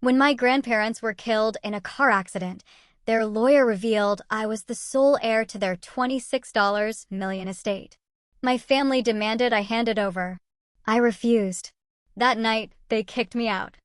When my grandparents were killed in a car accident, their lawyer revealed I was the sole heir to their $26 million estate. My family demanded I hand it over. I refused. That night, they kicked me out.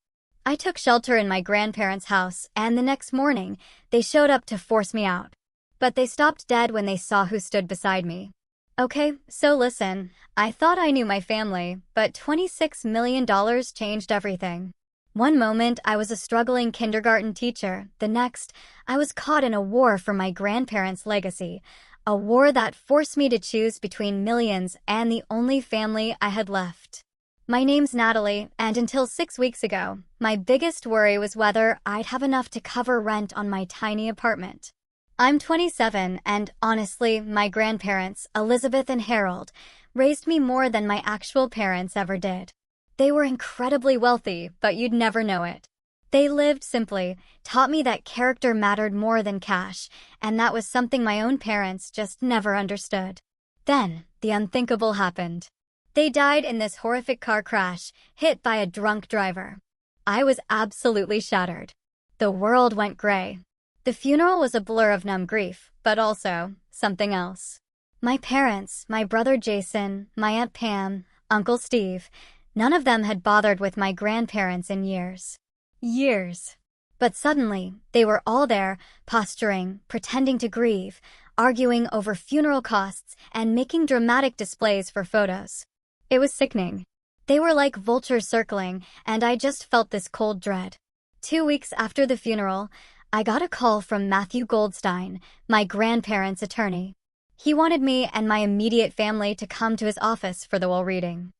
I took shelter in my grandparents' house, and the next morning, they showed up to force me out. But they stopped dead when they saw who stood beside me. Okay, so listen, I thought I knew my family, but $26 million changed everything. One moment, I was a struggling kindergarten teacher. The next, I was caught in a war for my grandparents' legacy, a war that forced me to choose between millions and the only family I had left. My name's Natalie, and until 6 weeks ago, my biggest worry was whether I'd have enough to cover rent on my tiny apartment. I'm 27, and honestly, my grandparents, Elizabeth and Harold, raised me more than my actual parents ever did. They were incredibly wealthy, but you'd never know it. They lived simply, taught me that character mattered more than cash, and that was something my own parents just never understood. Then, the unthinkable happened. They died in this horrific car crash, hit by a drunk driver. I was absolutely shattered. The world went gray. The funeral was a blur of numb grief, but also something else. My parents, my brother Jason, my Aunt Pam, Uncle Steve, none of them had bothered with my grandparents in years. Years. But suddenly, they were all there, posturing, pretending to grieve, arguing over funeral costs, and making dramatic displays for photos. It was sickening. They were like vultures circling, and I just felt this cold dread. 2 weeks after the funeral, I got a call from Matthew Goldstein, my grandparents' attorney. He wanted me and my immediate family to come to his office for the will reading.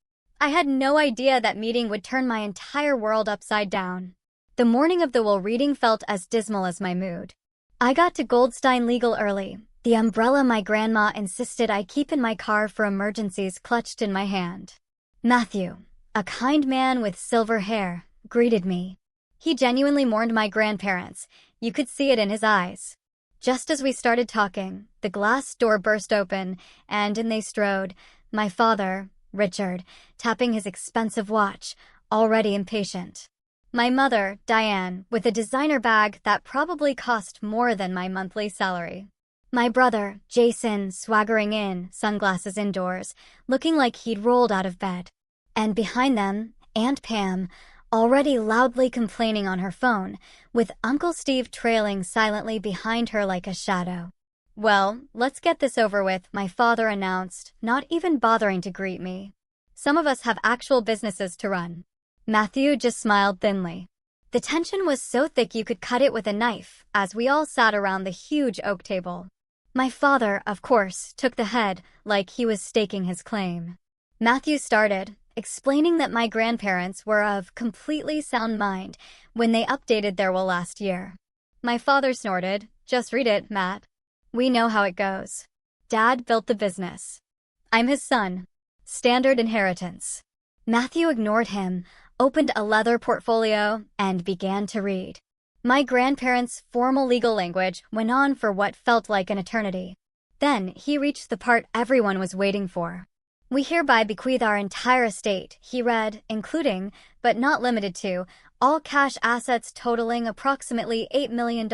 I had no idea that meeting would turn my entire world upside down. The morning of the will reading felt as dismal as my mood. I got to Goldstein Legal early, the umbrella my grandma insisted I keep in my car for emergencies clutched in my hand. Matthew, a kind man with silver hair, greeted me. He genuinely mourned my grandparents. You could see it in his eyes. Just as we started talking, the glass door burst open, and in they strode, my father, Richard, tapping his expensive watch, already impatient. My mother, Diane, with a designer bag that probably cost more than my monthly salary. My brother, Jason, swaggering in, sunglasses indoors, looking like he'd rolled out of bed. And behind them, Aunt Pam, already loudly complaining on her phone, with Uncle Steve trailing silently behind her like a shadow. Well, let's get this over with, my father announced, not even bothering to greet me. Some of us have actual businesses to run. Matthew just smiled thinly. The tension was so thick you could cut it with a knife, as we all sat around the huge oak table. My father, of course, took the head, like he was staking his claim. Matthew started, explaining that my grandparents were of completely sound mind when they updated their will last year. My father snorted, "Just read it, Matt. We know how it goes. Dad built the business. I'm his son. Standard inheritance." Matthew ignored him, opened a leather portfolio, and began to read. My grandparents' formal legal language went on for what felt like an eternity. Then he reached the part everyone was waiting for. "We hereby bequeath our entire estate," he read, "including, but not limited to, all cash assets totaling approximately $8 million,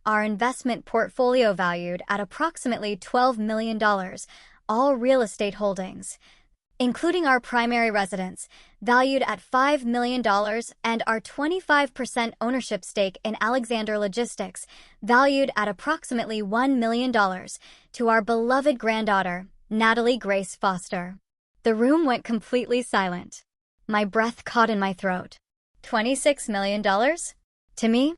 our investment portfolio valued at approximately $12 million, all real estate holdings, including our primary residence, valued at $5 million, and our 25% ownership stake in Alexander Logistics, valued at approximately $1 million, to our beloved granddaughter, Natalie Grace Foster." The room went completely silent. My breath caught in my throat. $26 million? To me?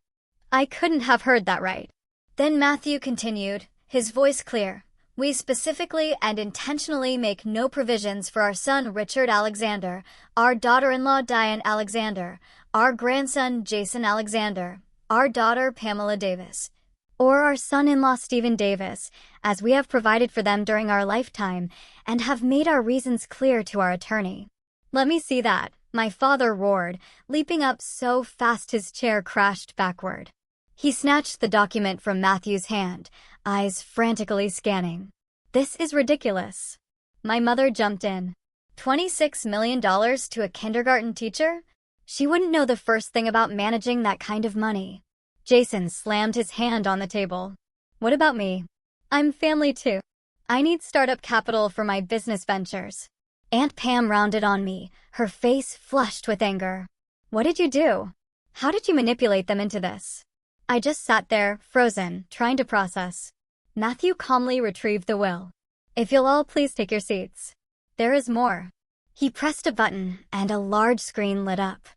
I couldn't have heard that right. Then Matthew continued, his voice clear. "We specifically and intentionally make no provisions for our son Richard Alexander, our daughter-in-law Diane Alexander, our grandson Jason Alexander, our daughter Pamela Davis, or our son-in-law Stephen Davis, as we have provided for them during our lifetime and have made our reasons clear to our attorney." "Let me see that," my father roared, leaping up so fast his chair crashed backward. He snatched the document from Matthew's hand, eyes frantically scanning. "This is ridiculous." My mother jumped in. $26 million to a kindergarten teacher? She wouldn't know the first thing about managing that kind of money. Jason slammed his hand on the table. What about me? I'm family too. I need startup capital for my business ventures. Aunt Pam rounded on me, her face flushed with anger. What did you do? How did you manipulate them into this? I just sat there, frozen, trying to process. Matthew calmly retrieved the will. If you'll all please take your seats. There is more. He pressed a button, and a large screen lit up.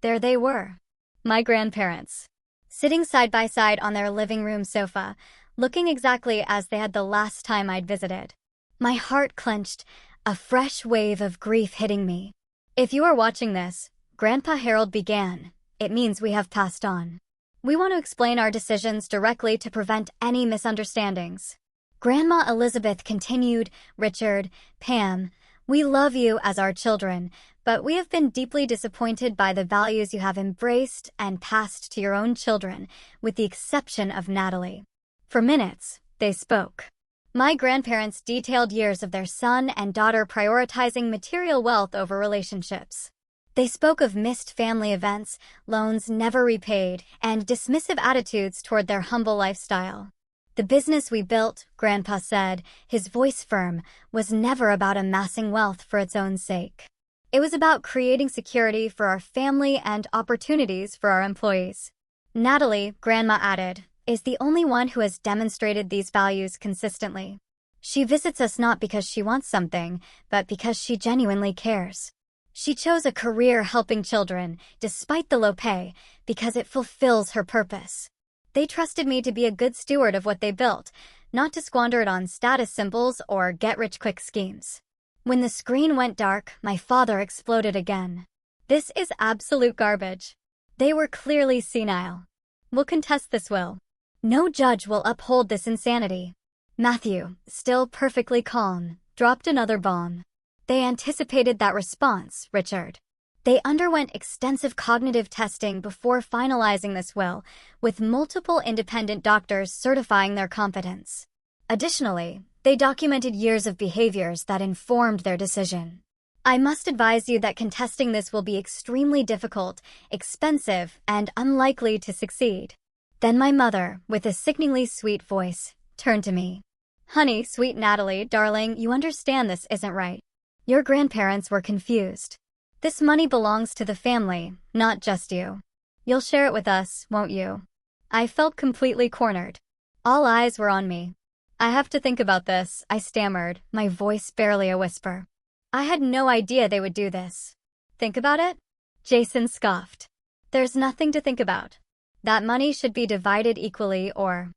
There they were. My grandparents. Sitting side by side on their living room sofa, looking exactly as they had the last time I'd visited. My heart clenched, a fresh wave of grief hitting me. If you are watching this, Grandpa Harold began, it means we have passed on. We want to explain our decisions directly to prevent any misunderstandings. Grandma Elizabeth continued, Richard, Pam, we love you as our children, but we have been deeply disappointed by the values you have embraced and passed to your own children, with the exception of Natalie. For minutes, they spoke. My grandparents detailed years of their son and daughter prioritizing material wealth over relationships. They spoke of missed family events, loans never repaid, and dismissive attitudes toward their humble lifestyle. The business we built, Grandpa said, his voice firm, was never about amassing wealth for its own sake. It was about creating security for our family and opportunities for our employees. Natalie, Grandma added, is the only one who has demonstrated these values consistently. She visits us not because she wants something, but because she genuinely cares. She chose a career helping children, despite the low pay, because it fulfills her purpose. They trusted me to be a good steward of what they built, not to squander it on status symbols or get-rich-quick schemes. When the screen went dark, my father exploded again. This is absolute garbage. They were clearly senile. We'll contest this will. No judge will uphold this insanity. Matthew, still perfectly calm, dropped another bomb. They anticipated that response, Richard. They underwent extensive cognitive testing before finalizing this will, with multiple independent doctors certifying their competence. Additionally, they documented years of behaviors that informed their decision. I must advise you that contesting this will be extremely difficult, expensive, and unlikely to succeed. Then my mother, with a sickeningly sweet voice, turned to me. Honey, sweet Natalie, darling, you understand this isn't right. Your grandparents were confused. This money belongs to the family, not just you. You'll share it with us, won't you? I felt completely cornered. All eyes were on me. I have to think about this, I stammered, my voice barely a whisper. I had no idea they would do this. Think about it? Jason scoffed. There's nothing to think about. That money should be divided equally or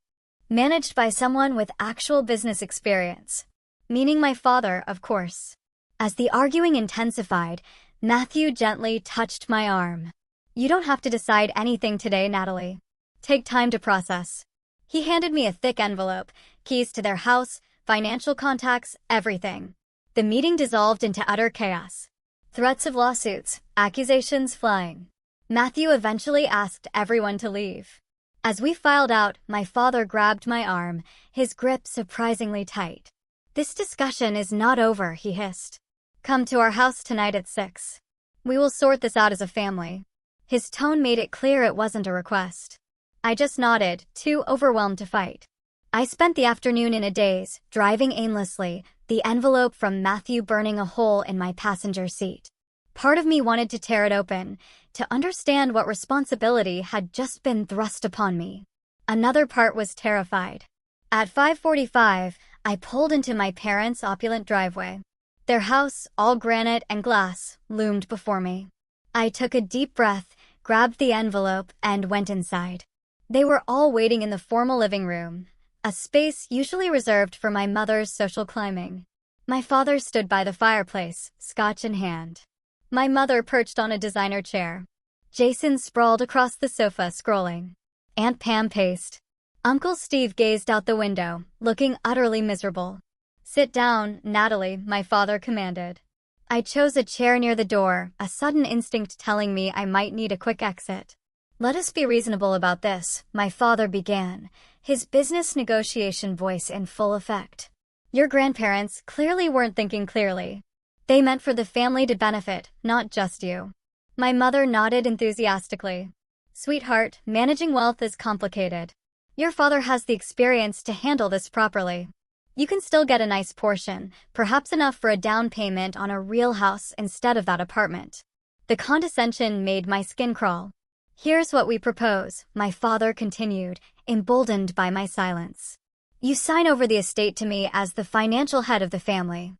managed by someone with actual business experience. Meaning my father, of course. As the arguing intensified, Matthew gently touched my arm. You don't have to decide anything today, Natalie. Take time to process. He handed me a thick envelope, keys to their house, financial contacts, everything. The meeting dissolved into utter chaos. Threats of lawsuits, accusations flying. Matthew eventually asked everyone to leave. As we filed out, my father grabbed my arm, his grip surprisingly tight. This discussion is not over, he hissed. Come to our house tonight at 6. We will sort this out as a family. His tone made it clear it wasn't a request. I just nodded, too overwhelmed to fight. I spent the afternoon in a daze, driving aimlessly, the envelope from Matthew burning a hole in my passenger seat. Part of me wanted to tear it open, to understand what responsibility had just been thrust upon me. Another part was terrified. At 5:45, I pulled into my parents' opulent driveway. Their house, all granite and glass, loomed before me. I took a deep breath, grabbed the envelope, and went inside. They were all waiting in the formal living room, a space usually reserved for my mother's social climbing. My father stood by the fireplace, scotch in hand. My mother perched on a designer chair. Jason sprawled across the sofa, scrolling. Aunt Pam paced. Uncle Steve gazed out the window, looking utterly miserable. Sit down, Natalie, my father commanded. I chose a chair near the door, a sudden instinct telling me I might need a quick exit. Let us be reasonable about this, my father began, his business negotiation voice in full effect. Your grandparents clearly weren't thinking clearly. They meant for the family to benefit, not just you. My mother nodded enthusiastically. Sweetheart, managing wealth is complicated. Your father has the experience to handle this properly. You can still get a nice portion, perhaps enough for a down payment on a real house instead of that apartment. The condescension made my skin crawl. Here's what we propose, my father continued, emboldened by my silence. You sign over the estate to me as the financial head of the family.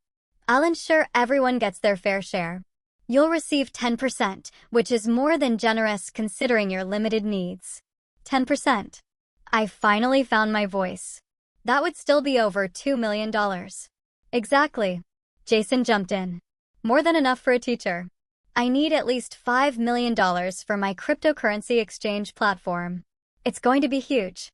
I'll ensure everyone gets their fair share. You'll receive 10%, which is more than generous considering your limited needs. 10%. I finally found my voice. That would still be over $2 million. Exactly. Jason jumped in. More than enough for a teacher. I need at least $5 million for my cryptocurrency exchange platform. It's going to be huge.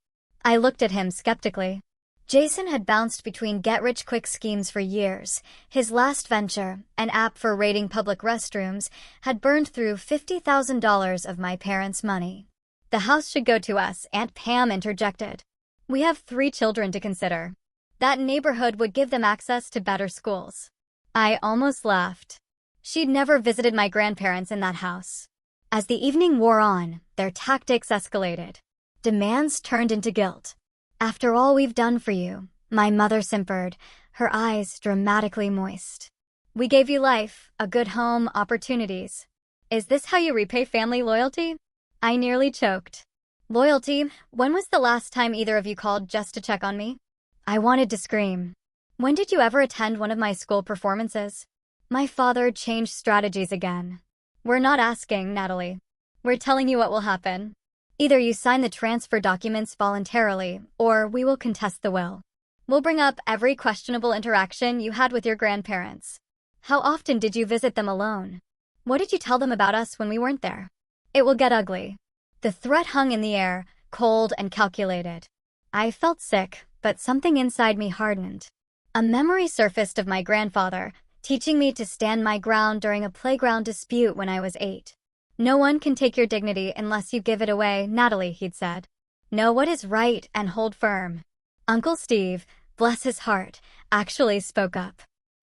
I looked at him skeptically. Jason had bounced between get-rich-quick schemes for years. His last venture, an app for rating public restrooms, had burned through $50,000 of my parents' money. The house should go to us, Aunt Pam interjected. We have 3 children to consider. That neighborhood would give them access to better schools. I almost laughed. She'd never visited my grandparents in that house. As the evening wore on, their tactics escalated. Demands turned into guilt. After all we've done for you, my mother simpered, her eyes dramatically moist. We gave you life, a good home, opportunities. Is this how you repay family loyalty? I nearly choked. Loyalty? When was the last time either of you called just to check on me? I wanted to scream. When did you ever attend one of my school performances? My father changed strategies again. We're not asking, Natalie. We're telling you what will happen. Either you sign the transfer documents voluntarily, or we will contest the will. We'll bring up every questionable interaction you had with your grandparents. How often did you visit them alone? What did you tell them about us when we weren't there? It will get ugly. The threat hung in the air, cold and calculated. I felt sick, but something inside me hardened. A memory surfaced of my grandfather, teaching me to stand my ground during a playground dispute when I was 8. No one can take your dignity unless you give it away, Natalie, he'd said. Know what is right and hold firm. Uncle Steve, bless his heart, actually spoke up.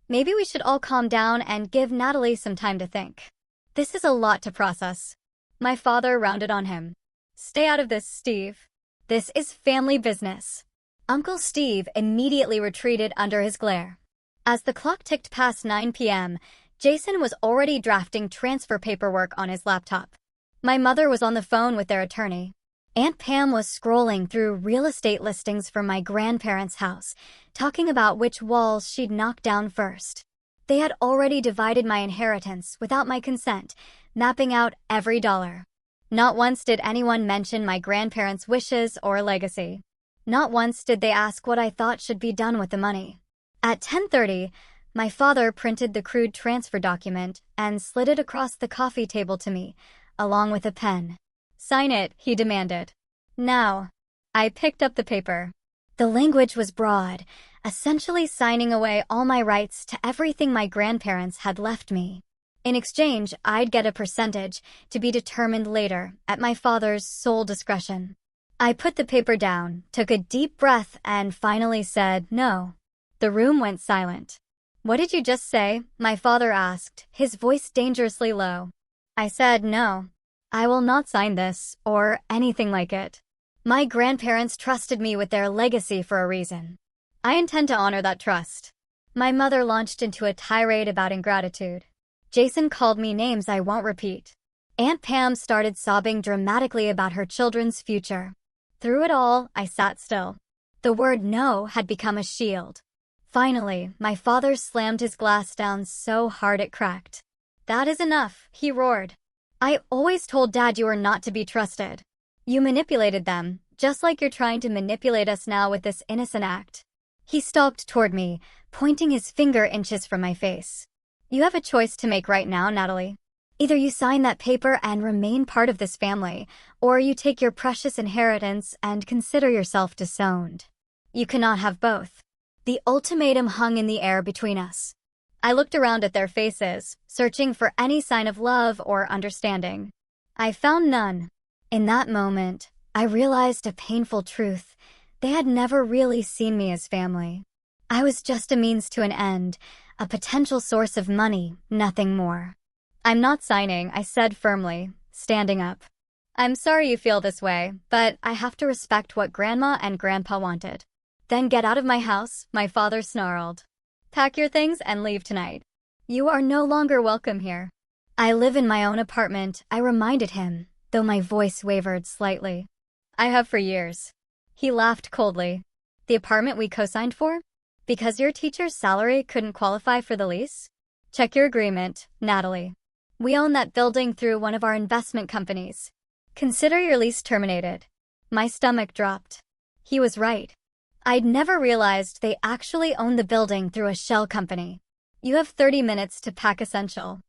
Maybe we should all calm down and give Natalie some time to think. This is a lot to process. My father rounded on him. Stay out of this, Steve. This is family business. Uncle Steve immediately retreated under his glare. As the clock ticked past 9 p.m., Jason was already drafting transfer paperwork on his laptop. My mother was on the phone with their attorney. Aunt Pam was scrolling through real estate listings for my grandparents' house, talking about which walls she'd knock down first. They had already divided my inheritance without my consent, mapping out every dollar. Not once did anyone mention my grandparents' wishes or legacy. Not once did they ask what I thought should be done with the money. At 10:30, my father printed the crude transfer document and slid it across the coffee table to me, along with a pen. Sign it, he demanded. Now. I picked up the paper. The language was broad, essentially signing away all my rights to everything my grandparents had left me. In exchange, I'd get a percentage, to be determined later, at my father's sole discretion. I put the paper down, took a deep breath, and finally said no. The room went silent. What did you just say? My father asked, his voice dangerously low. I said no. I will not sign this, or anything like it. My grandparents trusted me with their legacy for a reason. I intend to honor that trust. My mother launched into a tirade about ingratitude. Jason called me names I won't repeat. Aunt Pam started sobbing dramatically about her children's future. Through it all, I sat still. The word no had become a shield. Finally, my father slammed his glass down so hard it cracked. That is enough, he roared. I always told Dad you were not to be trusted. You manipulated them, just like you're trying to manipulate us now with this innocent act. He stalked toward me, pointing his finger inches from my face. You have a choice to make right now, Natalie. Either you sign that paper and remain part of this family, or you take your precious inheritance and consider yourself disowned. You cannot have both. The ultimatum hung in the air between us. I looked around at their faces, searching for any sign of love or understanding. I found none. In that moment, I realized a painful truth. They had never really seen me as family. I was just a means to an end, a potential source of money, nothing more. I'm not signing, I said firmly, standing up. I'm sorry you feel this way, but I have to respect what Grandma and Grandpa wanted. Then get out of my house, my father snarled. Pack your things and leave tonight. You are no longer welcome here. I live in my own apartment, I reminded him, though my voice wavered slightly. I have for years. He laughed coldly. The apartment we co-signed for? Because your teacher's salary couldn't qualify for the lease? Check your agreement, Natalie. We own that building through one of our investment companies. Consider your lease terminated. My stomach dropped. He was right. I'd never realized they actually owned the building through a shell company. You have 30 minutes to pack essential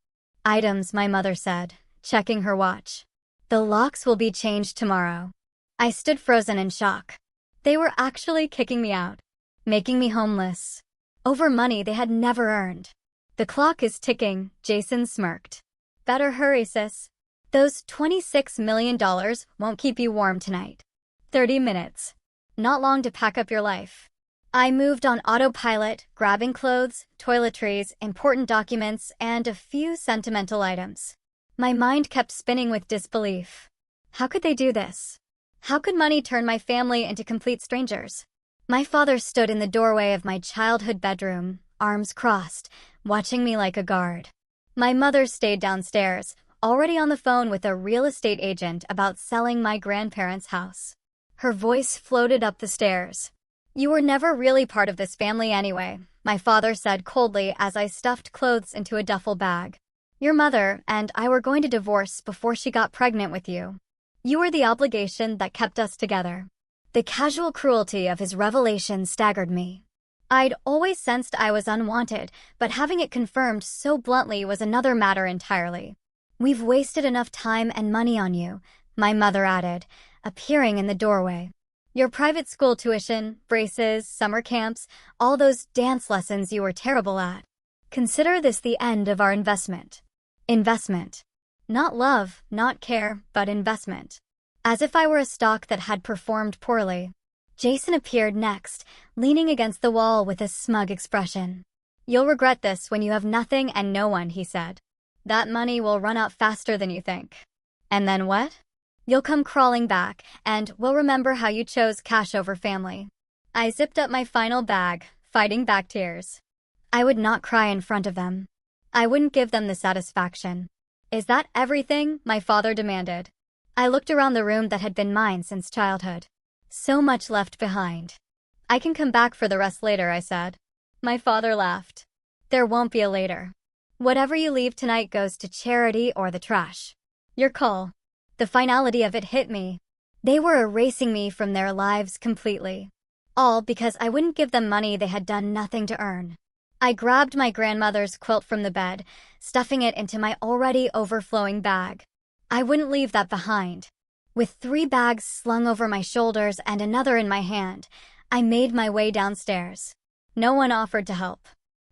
items, my mother said, checking her watch. The locks will be changed tomorrow. I stood frozen in shock. They were actually kicking me out, making me homeless, over money they had never earned. The clock is ticking, Jason smirked. Better hurry, sis. Those $26 million won't keep you warm tonight. 30 minutes. Not long to pack up your life. I moved on autopilot, grabbing clothes, toiletries, important documents, and a few sentimental items. My mind kept spinning with disbelief. How could they do this? How could money turn my family into complete strangers? My father stood in the doorway of my childhood bedroom, arms crossed, watching me like a guard. My mother stayed downstairs, already on the phone with a real estate agent about selling my grandparents' house. Her voice floated up the stairs. You were never really part of this family anyway, my father said coldly as I stuffed clothes into a duffel bag. Your mother and I were going to divorce before she got pregnant with you. You were the obligation that kept us together. The casual cruelty of his revelation staggered me. I'd always sensed I was unwanted, but having it confirmed so bluntly was another matter entirely. We've wasted enough time and money on you, my mother added, appearing in the doorway. Your private school tuition, braces, summer camps, all those dance lessons you were terrible at. Consider this the end of our investment. Investment. Not love, not care, but investment. As if I were a stock that had performed poorly. Jason appeared next, leaning against the wall with a smug expression. You'll regret this when you have nothing and no one, he said. That money will run out faster than you think. And then what? You'll come crawling back, and we'll remember how you chose cash over family. I zipped up my final bag, fighting back tears. I would not cry in front of them. I wouldn't give them the satisfaction. Is that everything? My father demanded. I looked around the room that had been mine since childhood. So much left behind. I can come back for the rest later, I said. My father laughed. There won't be a later. Whatever you leave tonight goes to charity or the trash. Your call. The finality of it hit me. They were erasing me from their lives completely. All because I wouldn't give them money they had done nothing to earn. I grabbed my grandmother's quilt from the bed, stuffing it into my already overflowing bag. I wouldn't leave that behind. With 3 bags slung over my shoulders and another in my hand, I made my way downstairs. No one offered to help.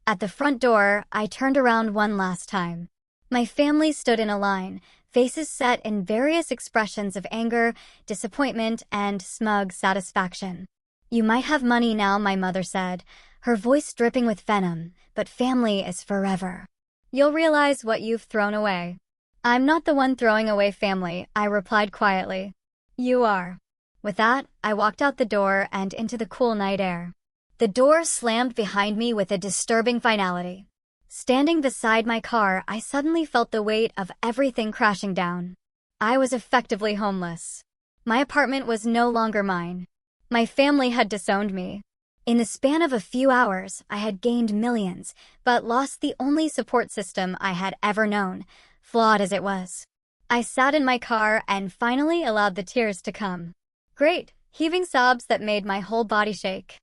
At the front door, I turned around one last time. My family stood in a line, faces set in various expressions of anger, disappointment, and smug satisfaction. You might have money now, my mother said, her voice dripping with venom, but family is forever. You'll realize what you've thrown away. I'm not the one throwing away family, I replied quietly. You are. With that, I walked out the door and into the cool night air. The door slammed behind me with a disturbing finality. Standing beside my car, I suddenly felt the weight of everything crashing down. I was effectively homeless. My apartment was no longer mine. My family had disowned me. In the span of a few hours, I had gained millions, but lost the only support system I had ever known, flawed as it was. I sat in my car and finally allowed the tears to come. Great, heaving sobs that made my whole body shake.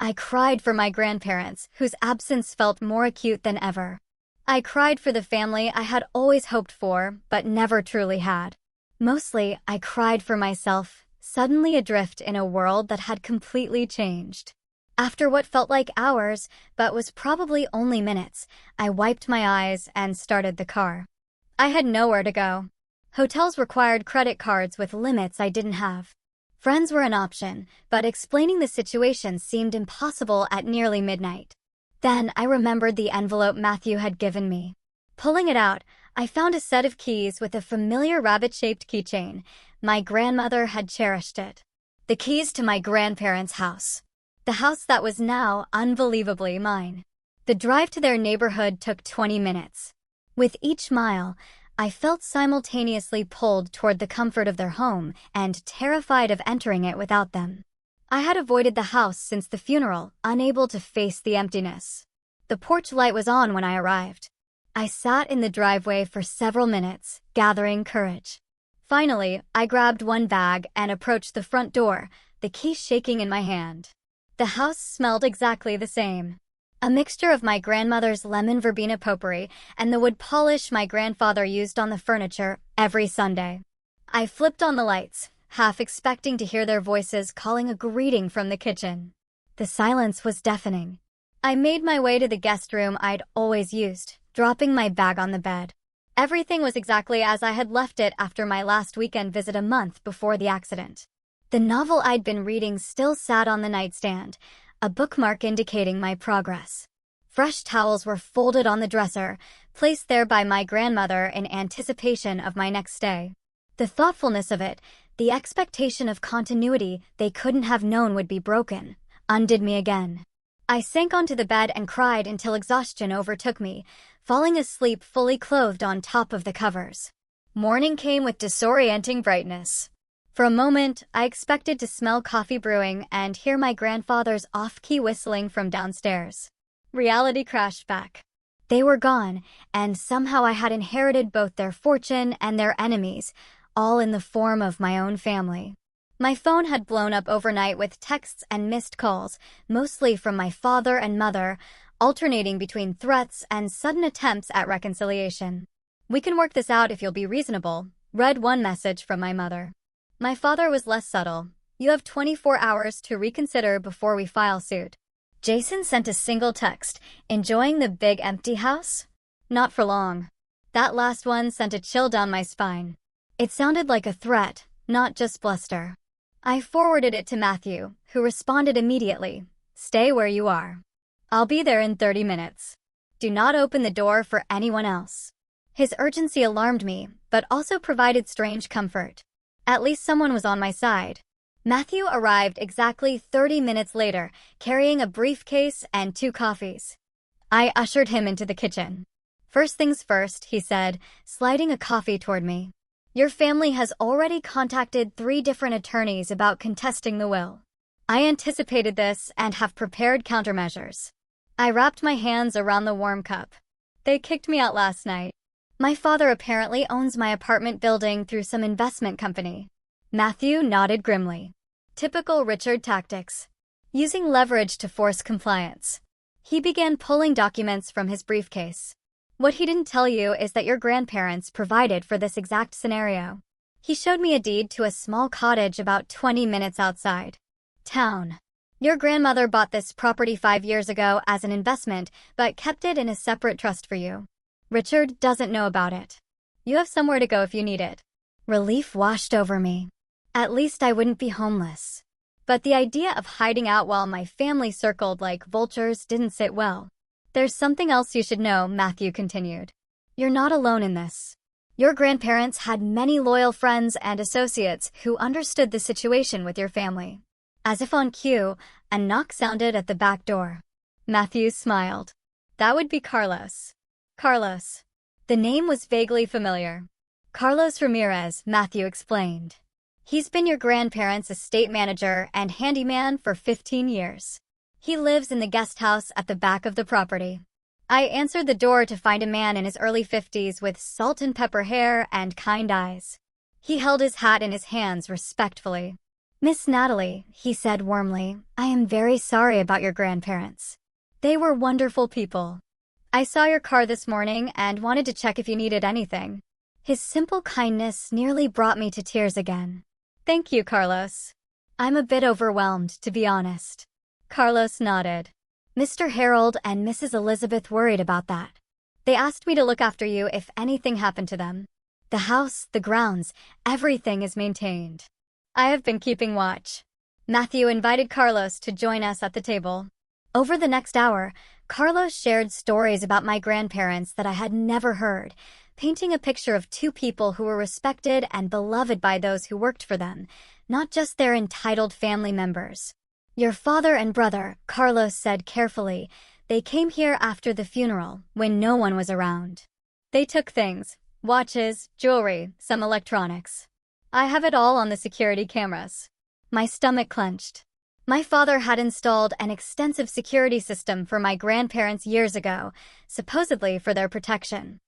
I cried for my grandparents, whose absence felt more acute than ever. I cried for the family I had always hoped for, but never truly had. Mostly, I cried for myself, suddenly adrift in a world that had completely changed. After what felt like hours, but was probably only minutes, I wiped my eyes and started the car. I had nowhere to go. Hotels required credit cards with limits I didn't have. Friends were an option, but explaining the situation seemed impossible at nearly midnight. Then I remembered the envelope Matthew had given me. Pulling it out, I found a set of keys with a familiar rabbit-shaped keychain. My grandmother had cherished it. The keys to my grandparents' house. The house that was now unbelievably mine. The drive to their neighborhood took 20 minutes. With each mile, I felt simultaneously pulled toward the comfort of their home and terrified of entering it without them. I had avoided the house since the funeral, unable to face the emptiness. The porch light was on when I arrived. I sat in the driveway for several minutes, gathering courage. Finally, I grabbed one bag and approached the front door, the key shaking in my hand. The house smelled exactly the same. A mixture of my grandmother's lemon verbena potpourri and the wood polish my grandfather used on the furniture every Sunday. I flipped on the lights, half expecting to hear their voices calling a greeting from the kitchen. The silence was deafening. I made my way to the guest room I'd always used, dropping my bag on the bed. Everything was exactly as I had left it after my last weekend visit a month before the accident. The novel I'd been reading still sat on the nightstand, a bookmark indicating my progress. Fresh towels were folded on the dresser, placed there by my grandmother in anticipation of my next stay. The thoughtfulness of it, the expectation of continuity they couldn't have known would be broken, undid me again. I sank onto the bed and cried until exhaustion overtook me, falling asleep fully clothed on top of the covers. Morning came with disorienting brightness. For a moment, I expected to smell coffee brewing and hear my grandfather's off-key whistling from downstairs. Reality crashed back. They were gone, and somehow I had inherited both their fortune and their enemies, all in the form of my own family. My phone had blown up overnight with texts and missed calls, mostly from my father and mother, alternating between threats and sudden attempts at reconciliation. "We can work this out if you'll be reasonable," read one message from my mother. My father was less subtle. "You have 24 hours to reconsider before we file suit." Jason sent a single text, "Enjoying the big empty house?" Not for long. That last one sent a chill down my spine. It sounded like a threat, not just bluster. I forwarded it to Matthew, who responded immediately, "Stay where you are. I'll be there in 30 minutes. Do not open the door for anyone else." His urgency alarmed me, but also provided strange comfort. At least someone was on my side. Matthew arrived exactly 30 minutes later, carrying a briefcase and 2 coffees. I ushered him into the kitchen. "First things first," he said, sliding a coffee toward me. "Your family has already contacted 3 different attorneys about contesting the will. I anticipated this and have prepared countermeasures." I wrapped my hands around the warm cup. "They kicked me out last night. My father apparently owns my apartment building through some investment company." Matthew nodded grimly. Typical Richard tactics. Using leverage to force compliance. He began pulling documents from his briefcase. "What he didn't tell you is that your grandparents provided for this exact scenario." He showed me a deed to a small cottage about 20 minutes outside town. "Your grandmother bought this property 5 years ago as an investment, but kept it in a separate trust for you. Richard doesn't know about it. You have somewhere to go if you need it." Relief washed over me. At least I wouldn't be homeless. But the idea of hiding out while my family circled like vultures didn't sit well. "There's something else you should know," Matthew continued. "You're not alone in this. Your grandparents had many loyal friends and associates who understood the situation with your family." As if on cue, a knock sounded at the back door. Matthew smiled. "That would be Carlos." Carlos. The name was vaguely familiar. "Carlos Ramirez," Matthew explained. "He's been your grandparents' estate manager and handyman for 15 years. He lives in the guest house at the back of the property." I answered the door to find a man in his early 50s with salt and pepper hair and kind eyes. He held his hat in his hands respectfully. "Miss Natalie," he said warmly, "I am very sorry about your grandparents. They were wonderful people. I saw your car this morning and wanted to check if you needed anything." His simple kindness nearly brought me to tears again. "Thank you, Carlos. I'm a bit overwhelmed, to be honest." Carlos nodded. "Mr. Harold and Mrs. Elizabeth worried about that. They asked me to look after you if anything happened to them. The house, the grounds, everything is maintained. I have been keeping watch." Matthew invited Carlos to join us at the table. Over the next hour, Carlos shared stories about my grandparents that I had never heard, painting a picture of two people who were respected and beloved by those who worked for them, not just their entitled family members. Your father and brother, Carlos said carefully, they came here after the funeral, when no one was around. They took things, watches, jewelry, some electronics. I have it all on the security cameras. My stomach clenched. My father had installed an extensive security system for my grandparents years ago, supposedly for their protection.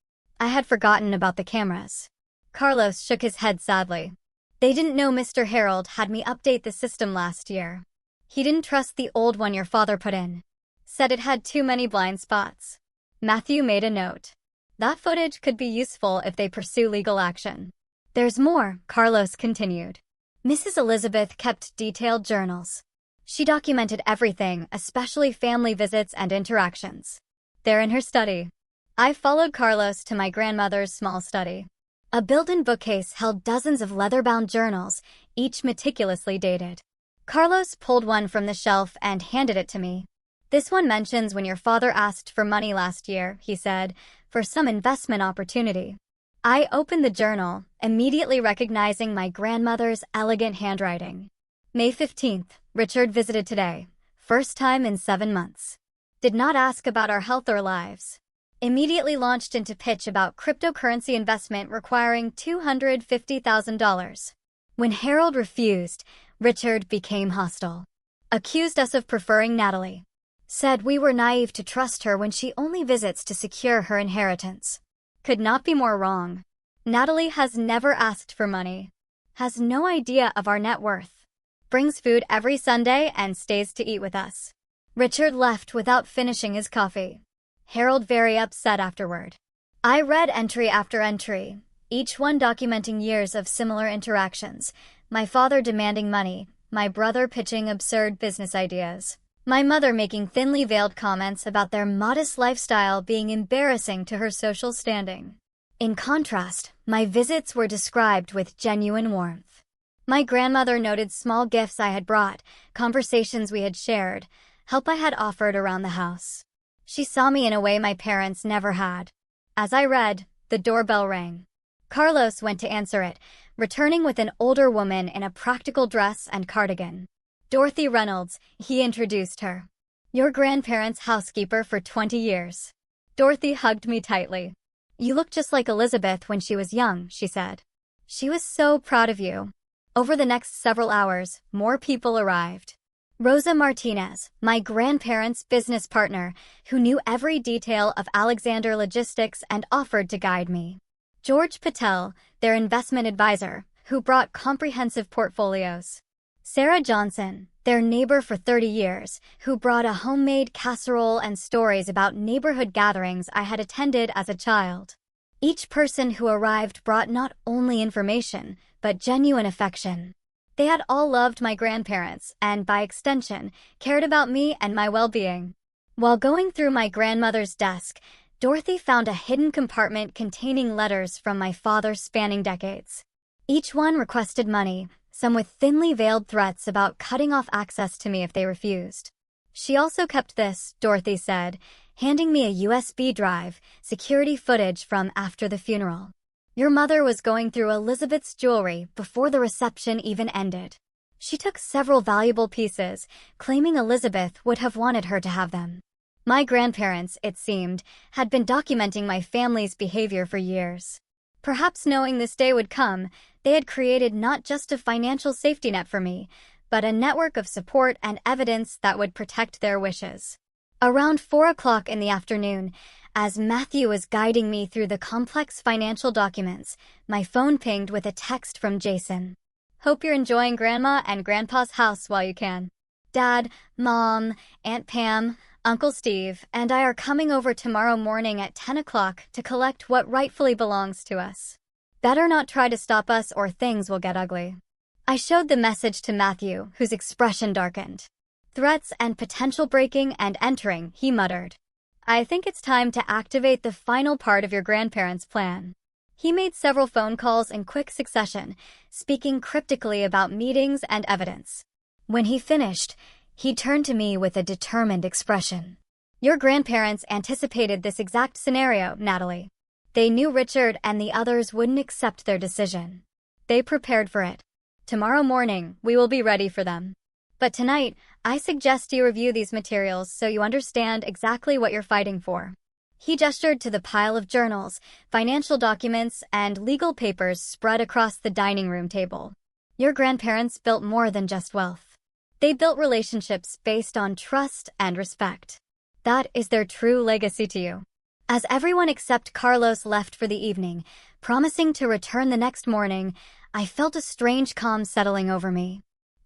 I had forgotten about the cameras. Carlos shook his head sadly. They didn't know Mr. Harold had me update the system last year. He didn't trust the old one your father put in. Said it had too many blind spots. Matthew made a note. That footage could be useful if they pursue legal action. There's more, Carlos continued. Mrs. Elizabeth kept detailed journals. She documented everything, especially family visits and interactions. They're in her study. I followed Carlos to my grandmother's small study. A built-in bookcase held dozens of leather-bound journals, each meticulously dated. Carlos pulled one from the shelf and handed it to me. This one mentions when your father asked for money last year, he said, for some investment opportunity. I opened the journal, immediately recognizing my grandmother's elegant handwriting. May 15th, Richard visited today. First time in 7 months. Did not ask about our health or lives. Immediately launched into pitch about cryptocurrency investment requiring $250,000. When Harold refused, Richard became hostile. Accused us of preferring Natalie. Said we were naive to trust her when she only visits to secure her inheritance. Could not be more wrong. Natalie has never asked for money. Has no idea of our net worth. Brings food every Sunday and stays to eat with us. Richard left without finishing his coffee. Harold very upset afterward. I read entry after entry, each one documenting years of similar interactions. My father demanding money, my brother pitching absurd business ideas. My mother making thinly veiled comments about their modest lifestyle being embarrassing to her social standing. In contrast, my visits were described with genuine warmth. My grandmother noted small gifts I had brought, conversations we had shared, help I had offered around the house. She saw me in a way my parents never had. As I read, the doorbell rang. Carlos went to answer it, returning with an older woman in a practical dress and cardigan. Dorothy Reynolds, he introduced her. Your grandparents' housekeeper for 20 years. Dorothy hugged me tightly. You look just like Elizabeth when she was young, she said. She was so proud of you. Over the next several hours, more people arrived. Rosa Martinez, my grandparents' business partner, who knew every detail of Alexander Logistics and offered to guide me. George Patel, their investment advisor, who brought comprehensive portfolios. Sarah Johnson, their neighbor for 30 years, who brought a homemade casserole and stories about neighborhood gatherings I had attended as a child. Each person who arrived brought not only information, but genuine affection. They had all loved my grandparents and, by extension, cared about me and my well-being. While going through my grandmother's desk, Dorothy found a hidden compartment containing letters from my father spanning decades. Each one requested money, some with thinly veiled threats about cutting off access to me if they refused. She also kept this, Dorothy said, handing me a USB drive, security footage from after the funeral. Your mother was going through Elizabeth's jewelry before the reception even ended. She took several valuable pieces, claiming Elizabeth would have wanted her to have them. My grandparents, it seemed, had been documenting my family's behavior for years. Perhaps knowing this day would come, they had created not just a financial safety net for me, but a network of support and evidence that would protect their wishes. Around 4 o'clock in the afternoon, as Matthew was guiding me through the complex financial documents, my phone pinged with a text from Jason. Hope you're enjoying Grandma and Grandpa's house while you can. Dad, Mom, Aunt Pam, Uncle Steve, and I are coming over tomorrow morning at 10 o'clock to collect what rightfully belongs to us. Better not try to stop us or things will get ugly. I showed the message to Matthew, whose expression darkened. Threats and potential breaking and entering, he muttered. I think it's time to activate the final part of your grandparents' plan. He made several phone calls in quick succession, speaking cryptically about meetings and evidence. When he finished, he turned to me with a determined expression. Your grandparents anticipated this exact scenario, Natalie. They knew Richard and the others wouldn't accept their decision. They prepared for it. Tomorrow morning, we will be ready for them. But tonight, I suggest you review these materials so you understand exactly what you're fighting for. He gestured to the pile of journals, financial documents, and legal papers spread across the dining room table. Your grandparents built more than just wealth. They built relationships based on trust and respect. That is their true legacy to you. As everyone except Carlos left for the evening, promising to return the next morning, I felt a strange calm settling over me.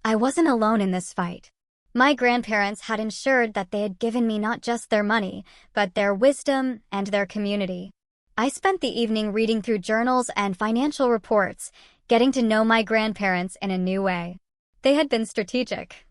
I wasn't alone in this fight. My grandparents had ensured that they had given me not just their money, but their wisdom and their community. I spent the evening reading through journals and financial reports, getting to know my grandparents in a new way. They had been strategic,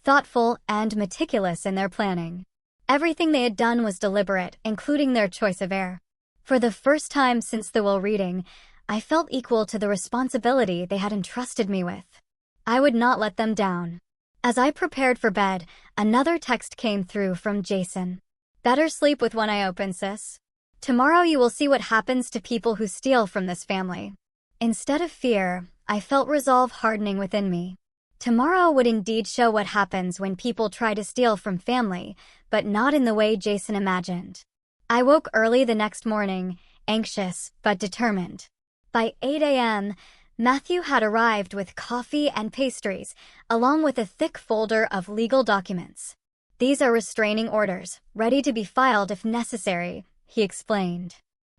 thoughtful, and meticulous in their planning. Everything they had done was deliberate, including their choice of heir. For the first time since the will reading, I felt equal to the responsibility they had entrusted me with. I would not let them down. As I prepared for bed, another text came through from Jason. Better sleep with one eye open, sis. Tomorrow you will see what happens to people who steal from this family. Instead of fear, I felt resolve hardening within me. Tomorrow would indeed show what happens when people try to steal from family, but not in the way Jason imagined. I woke early the next morning, anxious but determined. By 8 a.m., Matthew had arrived with coffee and pastries, along with a thick folder of legal documents. These are restraining orders, ready to be filed if necessary, he explained.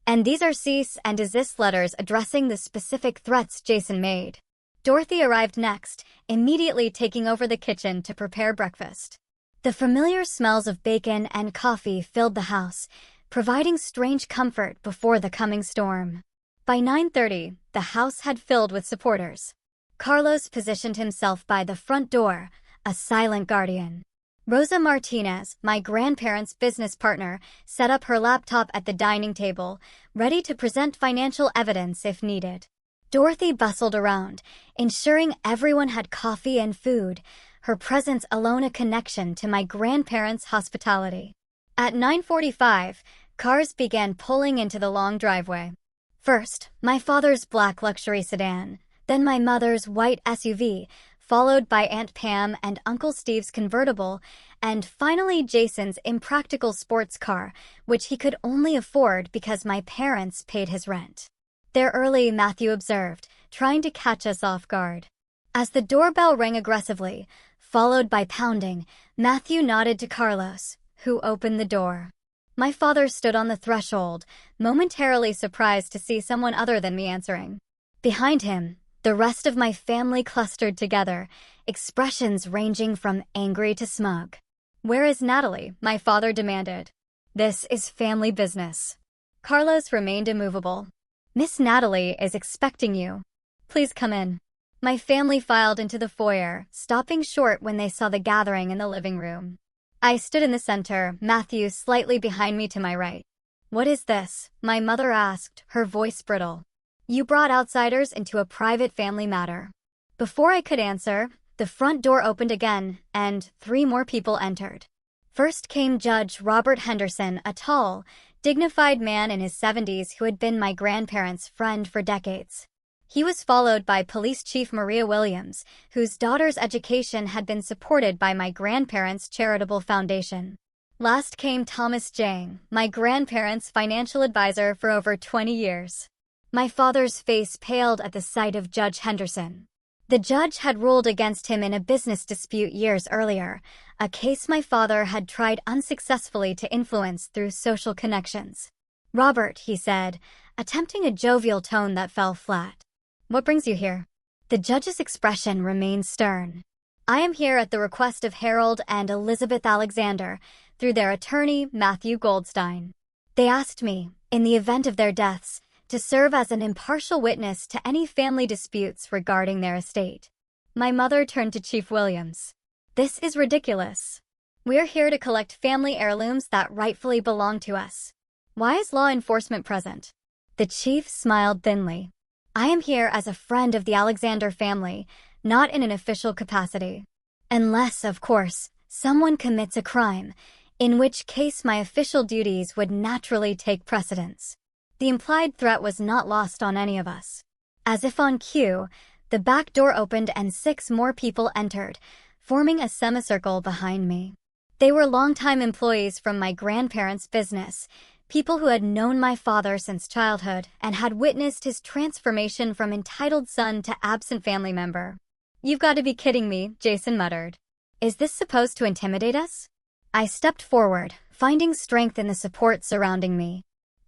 And these are cease and desist letters addressing the specific threats Jason made. Dorothy arrived next, immediately taking over the kitchen to prepare breakfast. The familiar smells of bacon and coffee filled the house, providing strange comfort before the coming storm. By 9:30, the house had filled with supporters. Carlos positioned himself by the front door, a silent guardian. Rosa Martinez, my grandparents' business partner, set up her laptop at the dining table, ready to present financial evidence if needed. Dorothy bustled around, ensuring everyone had coffee and food, her presence alone a connection to my grandparents' hospitality. At 9:45, cars began pulling into the long driveway. First, my father's black luxury sedan, then my mother's white SUV, followed by Aunt Pam and Uncle Steve's convertible, and finally Jason's impractical sports car, which he could only afford because my parents paid his rent. They're early, Matthew observed, trying to catch us off guard. As the doorbell rang aggressively, followed by pounding, Matthew nodded to Carlos, who opened the door. My father stood on the threshold, momentarily surprised to see someone other than me answering. Behind him, the rest of my family clustered together, expressions ranging from angry to smug. "Where is Natalie?" my father demanded. "This is family business." Carlos remained immovable. "Miss Natalie is expecting you. Please come in." My family filed into the foyer, stopping short when they saw the gathering in the living room. I stood in the center, Matthew slightly behind me to my right. "What is this?" my mother asked, her voice brittle. "You brought outsiders into a private family matter." Before I could answer, the front door opened again, and 3 more people entered. First came Judge Robert Henderson, a tall, dignified man in his 70s who had been my grandparents' friend for decades. He was followed by Police Chief Maria Williams, whose daughter's education had been supported by my grandparents' charitable foundation. Last came Thomas Jang, my grandparents' financial advisor for over 20 years. My father's face paled at the sight of Judge Henderson. The judge had ruled against him in a business dispute years earlier, a case my father had tried unsuccessfully to influence through social connections. "Robert," he said, attempting a jovial tone that fell flat. "What brings you here?" The judge's expression remained stern. "I am here at the request of Harold and Elizabeth Alexander, through their attorney, Matthew Goldstein. They asked me, in the event of their deaths, to serve as an impartial witness to any family disputes regarding their estate." My mother turned to Chief Williams. "This is ridiculous. We're here to collect family heirlooms that rightfully belong to us. Why is law enforcement present?" The chief smiled thinly. "I am here as a friend of the Alexander family, not in an official capacity. Unless, of course, someone commits a crime, in which case my official duties would naturally take precedence." The implied threat was not lost on any of us. As if on cue, the back door opened and 6 more people entered, forming a semicircle behind me. They were longtime employees from my grandparents' business, people who had known my father since childhood and had witnessed his transformation from entitled son to absent family member. "You've got to be kidding me," Jason muttered. "Is this supposed to intimidate us?" I stepped forward, finding strength in the support surrounding me.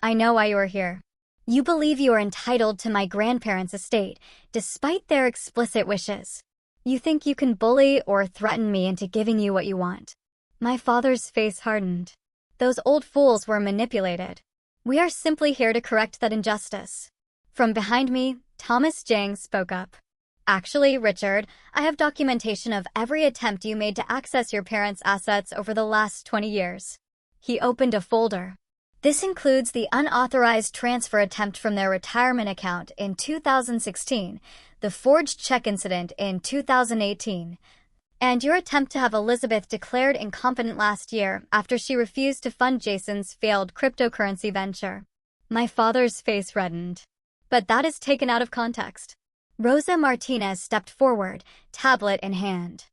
"I know why you are here. You believe you are entitled to my grandparents' estate, despite their explicit wishes. You think you can bully or threaten me into giving you what you want." My father's face hardened. "Those old fools were manipulated. We are simply here to correct that injustice." From behind me, Thomas Jang spoke up. "Actually, Richard, I have documentation of every attempt you made to access your parents' assets over the last 20 years. He opened a folder. "This includes the unauthorized transfer attempt from their retirement account in 2016, the forged check incident in 2018, and your attempt to have Elizabeth declared incompetent last year after she refused to fund Jason's failed cryptocurrency venture." My father's face reddened. "But that is taken out of context." Rosa Martinez stepped forward, tablet in hand.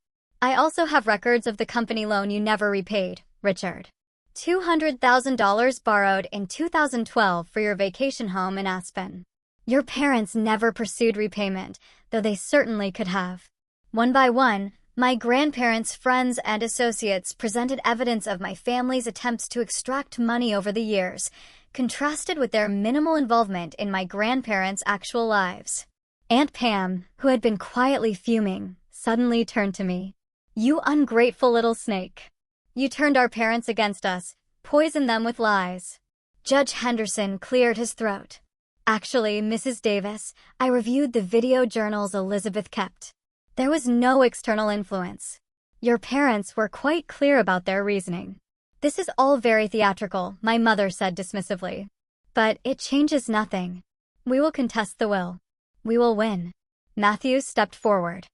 "I also have records of the company loan you never repaid, Richard. $200,000 borrowed in 2012 for your vacation home in Aspen. Your parents never pursued repayment, though they certainly could have." One by one, my grandparents, friends, and associates presented evidence of my family's attempts to extract money over the years, contrasted with their minimal involvement in my grandparents' actual lives. Aunt Pam, who had been quietly fuming, suddenly turned to me. "You ungrateful little snake. You turned our parents against us, poisoned them with lies." Judge Henderson cleared his throat. "Actually, Mrs. Davis, I reviewed the video journals Elizabeth kept. There was no external influence. Your parents were quite clear about their reasoning." "This is all very theatrical," my mother said dismissively. "But it changes nothing. We will contest the will. We will win." Matthew stepped forward.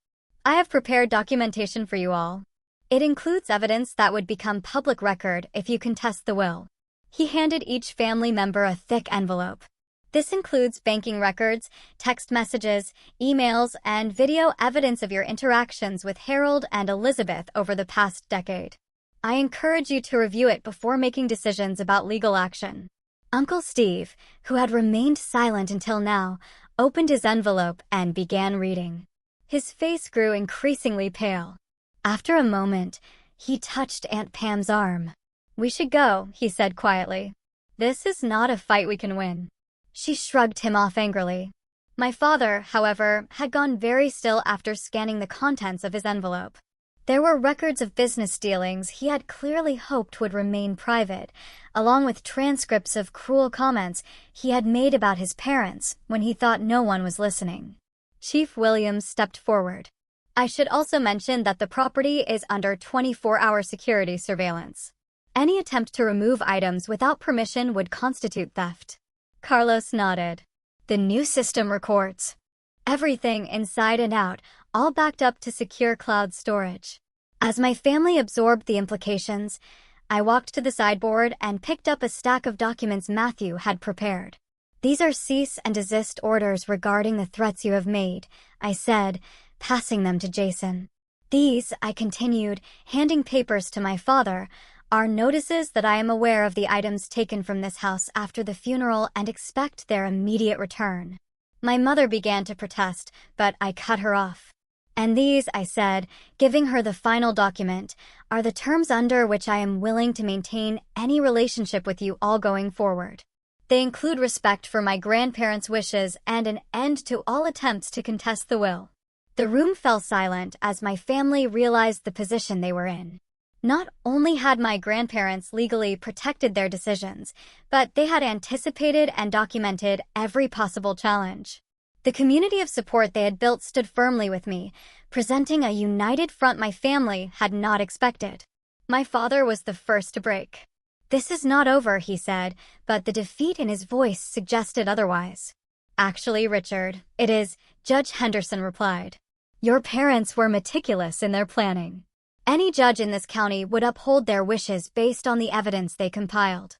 "I have prepared documentation for you all. It includes evidence that would become public record if you contest the will." He handed each family member a thick envelope. "This includes banking records, text messages, emails, and video evidence of your interactions with Harold and Elizabeth over the past decade. I encourage you to review it before making decisions about legal action." Uncle Steve, who had remained silent until now, opened his envelope and began reading. His face grew increasingly pale. After a moment, he touched Aunt Pam's arm. "We should go," he said quietly. "This is not a fight we can win." She shrugged him off angrily. My father, however, had gone very still after scanning the contents of his envelope. There were records of business dealings he had clearly hoped would remain private, along with transcripts of cruel comments he had made about his parents when he thought no one was listening. Chief Williams stepped forward. "I should also mention that the property is under 24-hour security surveillance. Any attempt to remove items without permission would constitute theft." Carlos nodded. "The new system records everything inside and out, all backed up to secure cloud storage." As my family absorbed the implications, I walked to the sideboard and picked up a stack of documents Matthew had prepared. "These are cease and desist orders regarding the threats you have made," I said, passing them to Jason. "These," I continued, handing papers to my father, "are notices that I am aware of the items taken from this house after the funeral and expect their immediate return." My mother began to protest, but I cut her off. "And these," I said, giving her the final document, "are the terms under which I am willing to maintain any relationship with you all going forward. They include respect for my grandparents' wishes and an end to all attempts to contest the will." The room fell silent as my family realized the position they were in. Not only had my grandparents legally protected their decisions, but they had anticipated and documented every possible challenge. The community of support they had built stood firmly with me, presenting a united front my family had not expected. My father was the first to break. "This is not over," he said, but the defeat in his voice suggested otherwise. "Actually, Richard, it is," Judge Henderson replied. "Your parents were meticulous in their planning. Any judge in this county would uphold their wishes based on the evidence they compiled.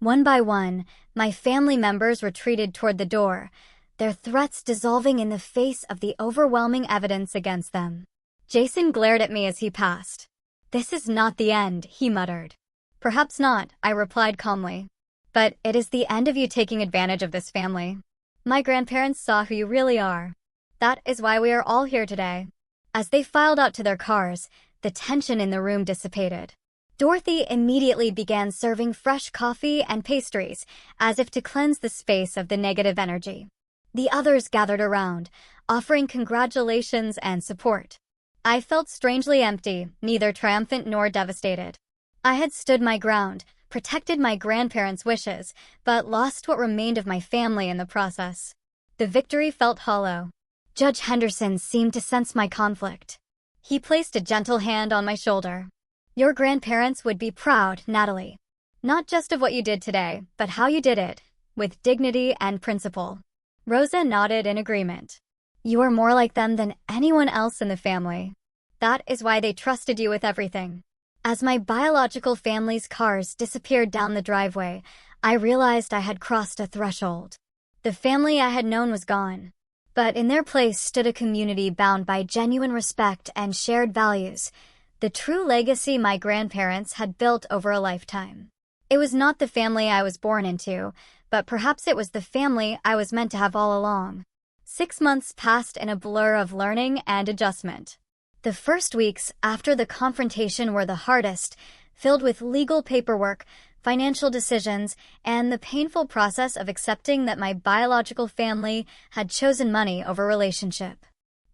One by one, my family members retreated toward the door, their threats dissolving in the face of the overwhelming evidence against them. Jason glared at me as he passed. "This is not the end," he muttered. "Perhaps not," I replied calmly. "But it is the end of you taking advantage of this family. My grandparents saw who you really are. That is why we are all here today." As they filed out to their cars, the tension in the room dissipated. Dorothy immediately began serving fresh coffee and pastries, as if to cleanse the space of the negative energy. The others gathered around, offering congratulations and support. I felt strangely empty, neither triumphant nor devastated. I had stood my ground, protected my grandparents' wishes, but lost what remained of my family in the process. The victory felt hollow. Judge Henderson seemed to sense my conflict. He placed a gentle hand on my shoulder. "Your grandparents would be proud, Natalie. Not just of what you did today, but how you did it, with dignity and principle." Rosa nodded in agreement. "You are more like them than anyone else in the family. That is why they trusted you with everything." As my biological family's cars disappeared down the driveway, I realized I had crossed a threshold. The family I had known was gone, but in their place stood a community bound by genuine respect and shared values, the true legacy my grandparents had built over a lifetime. It was not the family I was born into, but perhaps it was the family I was meant to have all along. 6 months passed in a blur of learning and adjustment. The first weeks after the confrontation were the hardest, filled with legal paperwork, financial decisions, and the painful process of accepting that my biological family had chosen money over relationship.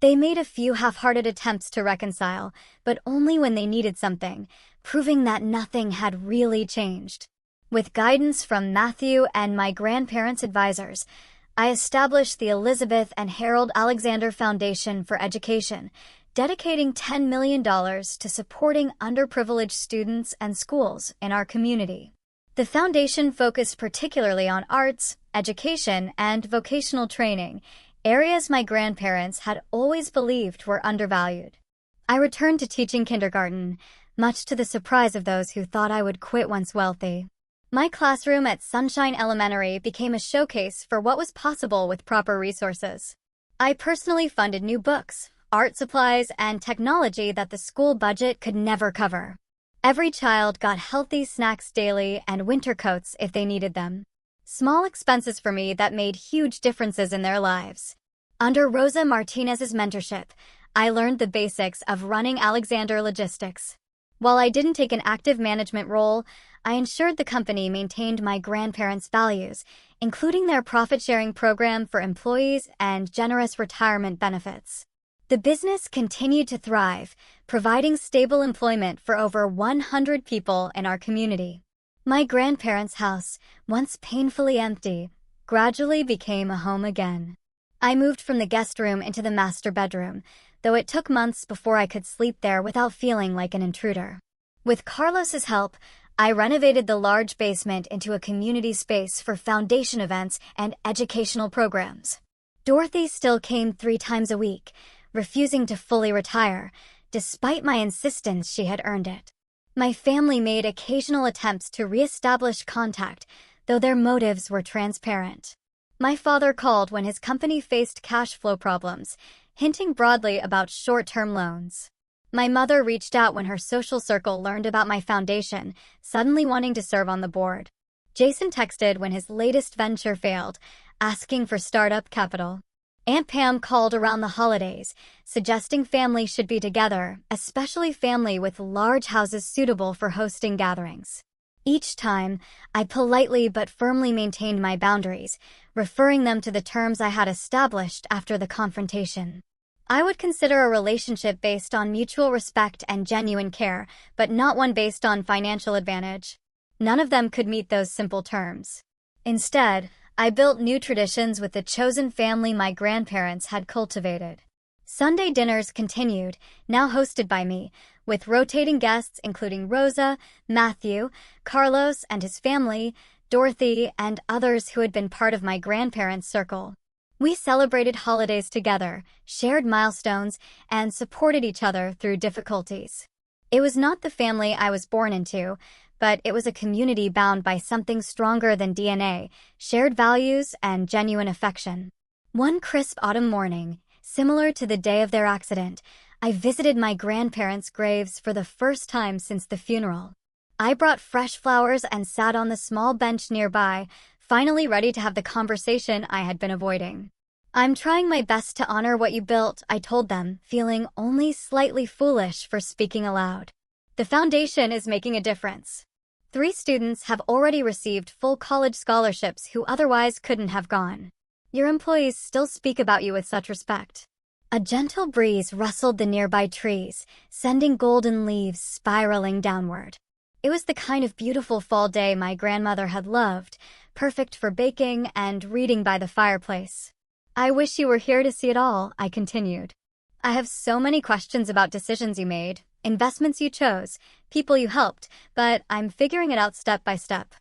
They made a few half-hearted attempts to reconcile, but only when they needed something, proving that nothing had really changed. With guidance from Matthew and my grandparents' advisors, I established the Elizabeth and Harold Alexander Foundation for Education, dedicating $10 million to supporting underprivileged students and schools in our community. The foundation focused particularly on arts, education, and vocational training, areas my grandparents had always believed were undervalued. I returned to teaching kindergarten, much to the surprise of those who thought I would quit once wealthy. My classroom at Sunshine Elementary became a showcase for what was possible with proper resources. I personally funded new books, art supplies, and technology that the school budget could never cover. Every child got healthy snacks daily and winter coats if they needed them. Small expenses for me that made huge differences in their lives. Under Rosa Martinez's mentorship, I learned the basics of running Alexander Logistics. While I didn't take an active management role, I ensured the company maintained my grandparents' values, including their profit-sharing program for employees and generous retirement benefits. The business continued to thrive, providing stable employment for over 100 people in our community. My grandparents' house, once painfully empty, gradually became a home again. I moved from the guest room into the master bedroom, though it took months before I could sleep there without feeling like an intruder. With Carlos's help, I renovated the large basement into a community space for foundation events and educational programs. Dorothy still came 3 times a week, refusing to fully retire, despite my insistence she had earned it. My family made occasional attempts to re-establish contact, though their motives were transparent. My father called when his company faced cash flow problems, hinting broadly about short-term loans. My mother reached out when her social circle learned about my foundation, suddenly wanting to serve on the board. Jason texted when his latest venture failed, asking for startup capital. Aunt Pam called around the holidays, suggesting family should be together, especially family with large houses suitable for hosting gatherings. Each time, I politely but firmly maintained my boundaries, referring them to the terms I had established after the confrontation. I would consider a relationship based on mutual respect and genuine care, but not one based on financial advantage. None of them could meet those simple terms. Instead, I built new traditions with the chosen family my grandparents had cultivated. Sunday dinners continued, now hosted by me, with rotating guests including Rosa, Matthew, Carlos and his family, Dorothy, and others who had been part of my grandparents' circle. We celebrated holidays together, shared milestones, and supported each other through difficulties. It was not the family I was born into, but it was a community bound by something stronger than DNA, shared values, and genuine affection. One crisp autumn morning, similar to the day of their accident, I visited my grandparents' graves for the first time since the funeral. I brought fresh flowers and sat on the small bench nearby, finally ready to have the conversation I had been avoiding. "I'm trying my best to honor what you built," I told them, feeling only slightly foolish for speaking aloud. "The foundation is making a difference. 3 students have already received full college scholarships who otherwise couldn't have gone. Your employees still speak about you with such respect." A gentle breeze rustled the nearby trees, sending golden leaves spiraling downward. It was the kind of beautiful fall day my grandmother had loved, perfect for baking and reading by the fireplace. "I wish you were here to see it all," I continued. "I have so many questions about decisions you made, investments you chose, people you helped, but I'm figuring it out step by step."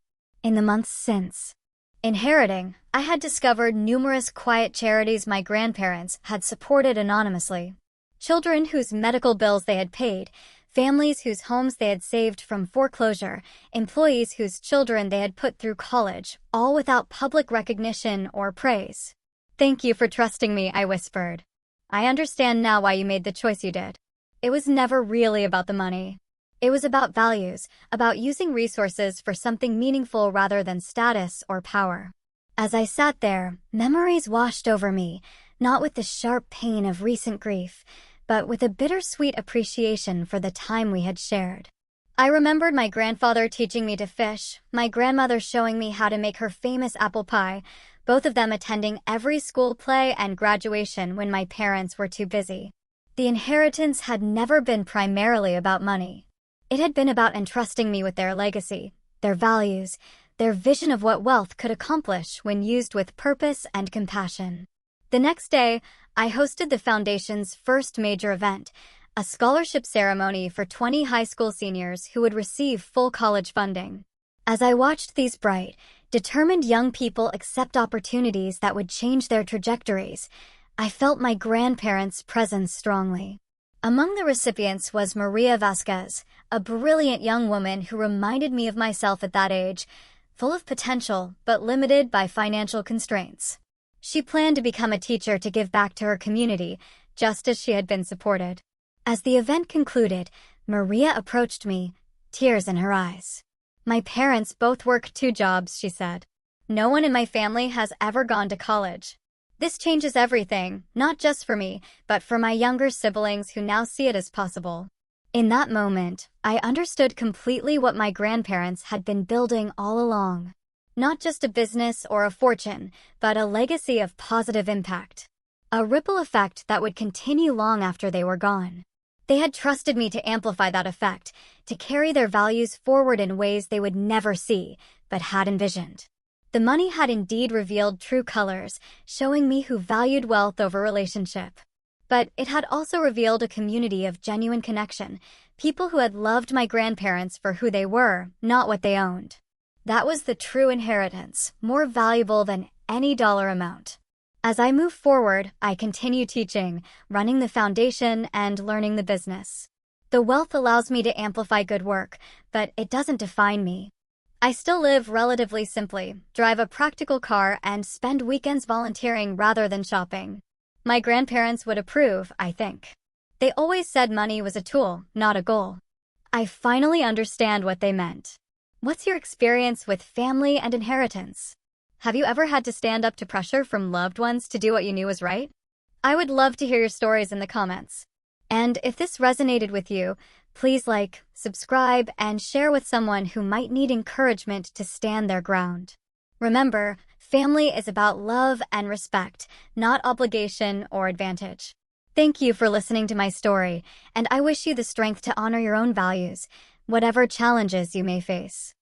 In the months since inheriting, I had discovered numerous quiet charities my grandparents had supported anonymously. Children whose medical bills they had paid, families whose homes they had saved from foreclosure, employees whose children they had put through college, all without public recognition or praise. "Thank you for trusting me," I whispered. "I understand now why you made the choice you did." It was never really about the money. It was about values, about using resources for something meaningful rather than status or power. As I sat there, memories washed over me, not with the sharp pain of recent grief, but with a bittersweet appreciation for the time we had shared. I remembered my grandfather teaching me to fish, my grandmother showing me how to make her famous apple pie, both of them attending every school play and graduation when my parents were too busy. The inheritance had never been primarily about money. It had been about entrusting me with their legacy, their values, their vision of what wealth could accomplish when used with purpose and compassion. The next day, I hosted the foundation's first major event, a scholarship ceremony for 20 high school seniors who would receive full college funding. As I watched these bright, determined young people accept opportunities that would change their trajectories, I felt my grandparents' presence strongly. Among the recipients was Maria Vasquez, a brilliant young woman who reminded me of myself at that age, full of potential but limited by financial constraints. She planned to become a teacher to give back to her community, just as she had been supported. As the event concluded, Maria approached me, tears in her eyes. "My parents both work 2 jobs," she said. "No one in my family has ever gone to college. This changes everything, not just for me, but for my younger siblings who now see it as possible." In that moment, I understood completely what my grandparents had been building all along. Not just a business or a fortune, but a legacy of positive impact. A ripple effect that would continue long after they were gone. They had trusted me to amplify that effect, to carry their values forward in ways they would never see, but had envisioned. The money had indeed revealed true colors, showing me who valued wealth over relationship. But it had also revealed a community of genuine connection, people who had loved my grandparents for who they were, not what they owned. That was the true inheritance, more valuable than any dollar amount. As I move forward, I continue teaching, running the foundation, and learning the business. The wealth allows me to amplify good work, but it doesn't define me. I still live relatively simply, drive a practical car, and spend weekends volunteering rather than shopping. My grandparents would approve, I think. They always said money was a tool, not a goal. I finally understand what they meant. What's your experience with family and inheritance? Have you ever had to stand up to pressure from loved ones to do what you knew was right? I would love to hear your stories in the comments. And if this resonated with you, please like, subscribe, and share with someone who might need encouragement to stand their ground. Remember, family is about love and respect, not obligation or advantage. Thank you for listening to my story, and I wish you the strength to honor your own values, whatever challenges you may face.